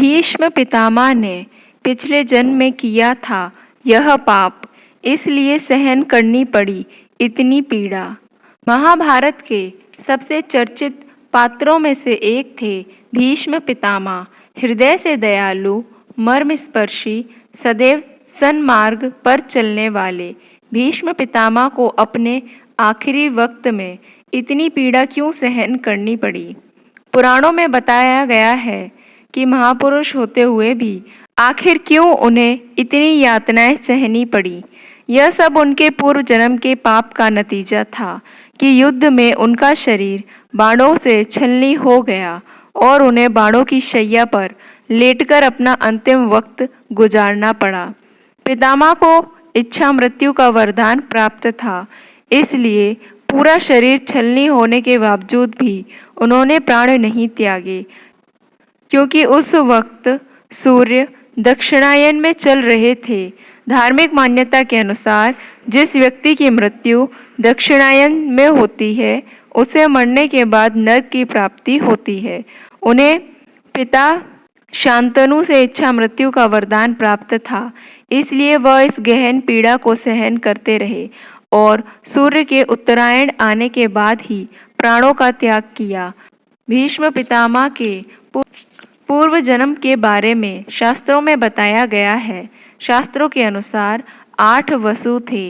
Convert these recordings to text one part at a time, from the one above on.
भीष्म पितामह ने पिछले जन्म में किया था यह पाप, इसलिए सहन करनी पड़ी इतनी पीड़ा। महाभारत के सबसे चर्चित पात्रों में से एक थे भीष्म पितामह। हृदय से दयालु, मर्मस्पर्शी, सदैव सन्मार्ग पर चलने वाले भीष्म पितामह को अपने आखिरी वक्त में इतनी पीड़ा क्यों सहन करनी पड़ी? पुराणों में बताया गया है कि महापुरुष होते हुए भी आखिर क्यों उन्हें इतनी यातनाएं सहनी पड़ी। यह सब उनके पूर्व जन्म के पाप का नतीजा था कि युद्ध में उनका शरीर बाणों से छलनी हो गया और उन्हें बाणों की शैया पर लेटकर अपना अंतिम वक्त गुजारना पड़ा। पितामह को इच्छा मृत्यु का वरदान प्राप्त था, इसलिए पूरा शरीर छलनी होने के बावजूद भी उन्होंने प्राण नहीं त्यागे, क्योंकि उस वक्त सूर्य दक्षिणायन में चल रहे थे। धार्मिक मान्यता के अनुसार जिस व्यक्ति की मृत्यु दक्षिणायन में होती है, उसे मरने के बाद नरक की प्राप्ति होती है। उन्हें पिता शांतनु से इच्छा मृत्यु का वरदान प्राप्त था, इसलिए वह इस गहन पीड़ा को सहन करते रहे और सूर्य के उत्तरायण आने के बाद ही प्राणों का त्याग किया। भीष्म पितामह के पूर्व जन्म के बारे में शास्त्रों में बताया गया है। शास्त्रों के अनुसार 8 वसु थे।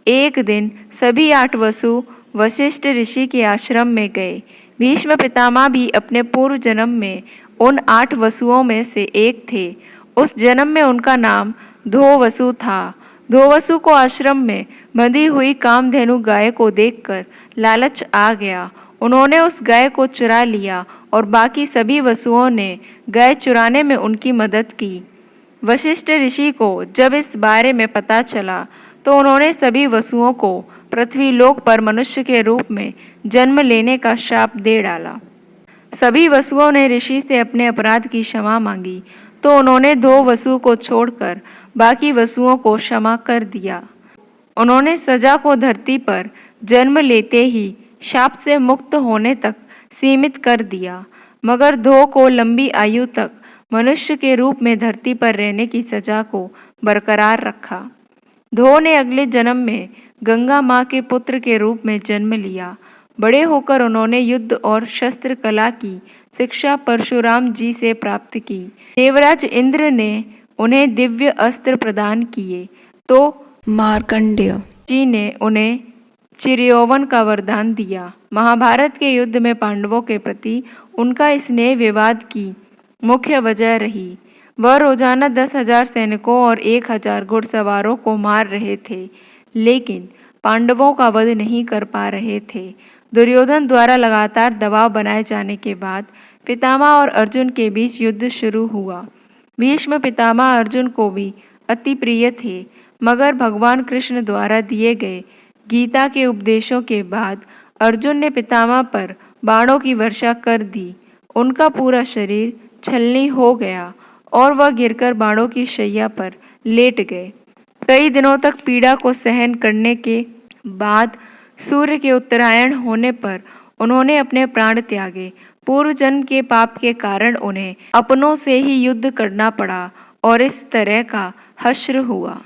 एक दिन सभी 8 वसु वशिष्ठ ऋषि के आश्रम में गए। भीष्म पितामह भी अपने पूर्व जन्म में उन 8 वसुओं में से एक थे। उस जन्म में उनका नाम धोवसु था। धोवसु को आश्रम में बंधी हुई कामधेनु गाय को देखकर लालच आ गया। उन्होंने उस गाय को चुरा लिया और बाकी सभी वसुओं ने गाय चुराने में उनकी मदद की। वशिष्ठ ऋषि को जब इस बारे में पता चला तो उन्होंने सभी वसुओं को पृथ्वीलोक पर मनुष्य के रूप में जन्म लेने का श्राप दे डाला। सभी वसुओं ने ऋषि से अपने अपराध की क्षमा मांगी तो उन्होंने धोवसु को छोड़कर बाकी वसुओं को क्षमा कर दिया। उन्होंने सजा को धरती पर जन्म लेते ही शाप से मुक्त होने तक सीमित कर दिया, मगर धो को लंबी आयु तक मनुष्य के रूप में धरती पर रहने की सजा को बरकरार रखा। धो ने अगले जन्म में गंगा माँ के पुत्र के रूप में जन्म लिया। बड़े होकर उन्होंने युद्ध और शस्त्र कला की शिक्षा परशुराम जी से प्राप्त की। देवराज इंद्र ने उन्हें दिव्य अस्त्र प्रदान किए तो मार्कंडेय जी ने उन्हें चिरयौवन का वरदान दिया। महाभारत के युद्ध में पांडवों के प्रति उनका स्नेह विवाद की मुख्य वजह रही। वह रोजाना 10,000 सैनिकों और 1,000 घुड़सवारों को मार रहे थे, लेकिन पांडवों का वध नहीं कर पा रहे थे। दुर्योधन द्वारा लगातार दबाव बनाए जाने के बाद पितामह और अर्जुन के बीच युद्ध शुरू हुआ। भीष्म पितामह अर्जुन को भी अति प्रिय थे, मगर भगवान कृष्ण द्वारा दिए गए गीता के उपदेशों के बाद अर्जुन ने पितामह पर बाणों की वर्षा कर दी। उनका पूरा शरीर छलनी हो गया और वह गिरकर बाणों की शैया पर लेट गए। कई दिनों तक पीड़ा को सहन करने के बाद सूर्य के उत्तरायण होने पर उन्होंने अपने प्राण त्यागे। पूर्व जन्म के पाप के कारण उन्हें अपनों से ही युद्ध करना पड़ा और इस तरह का हश्र हुआ।